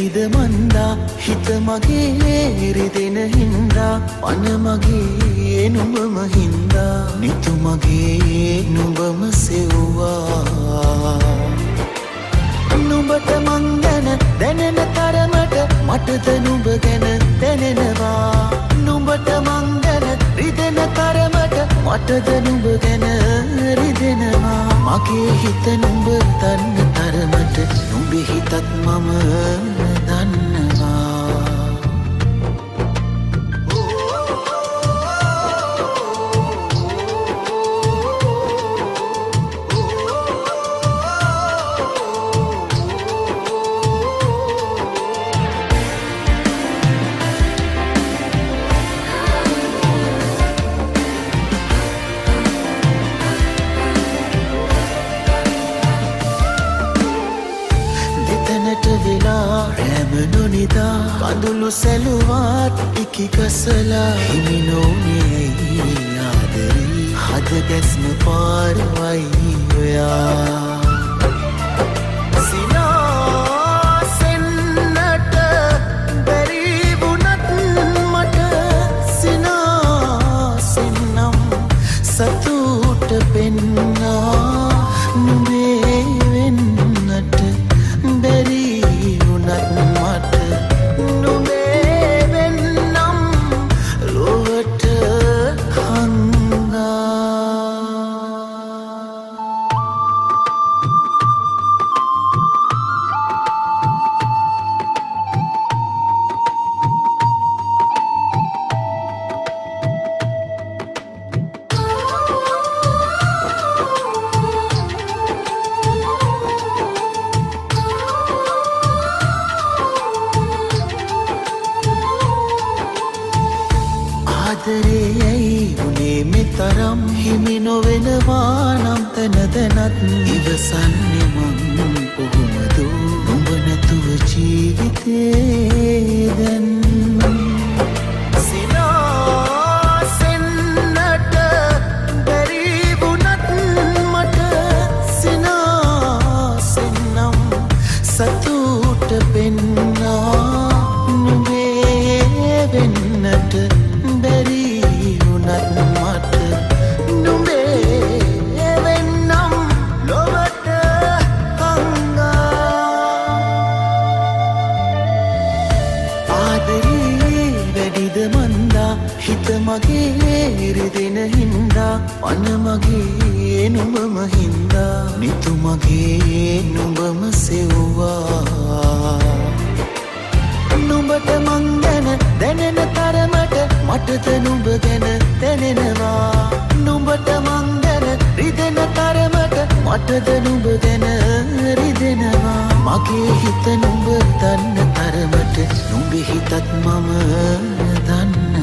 වැඩිද මන්දා හිත මගේ රිදෙන හින්දා පන මගේ නුඹම හින්දා නිතු මගේ නුඹම සෙව්වා නුඹට මං ගැන දැනෙන තරමට මටද නුඹ ගැන දැනෙනවා නුඹට මං ගැන රිදෙන තරමට මටද නුඹ ගැන රිදෙනවා මගේ හිත නුඹ දන්න තරමට නුඹේ හිතත් මම දන්නවා නොනිදා කඳුළු සැලුවත් ඉකි ගසලා හිමි නොනේ ආදරේ හද ගැස්ම පාරවයි ඔයා සිනාසෙන්නට බැරි වුණත් මට සිනාසෙන්නම් සතුට පෙන්නා නුඹේ වෙන්නට බැරි ආදරේයි උනේ මෙතරම් හිමි නොවෙනවා නම් තන තනත් ඉවසන්නේ මං කොහොමද නුඹ නැතුව ජීවිතේ දැන් සිනාසෙන්නට බැරි වුණත් මට සිනාසෙන්නම් සතුට පෙන්නා නුඹේ වෙන්නට බැරි වුණත් මට නුඹේ වෙන්නම් ලොවට හංගා ආදරේ වැඩිද මන්දා හිත මගේ රිදෙන හින්දා පන මගේ නුඹම හින්දා නිතු මගේ නුඹම සෙව්වා නුඹට මං ගැන දැනෙන තරමට මටද නුඹ ගැන දැනෙනවා නුඹට මං ගැන රිදෙන තරමට මටද නුඹ ගැන රිදෙනවා මගේ හිත නුඹ දන්න තරමට නුඹේ හිතත් මම දන්නවා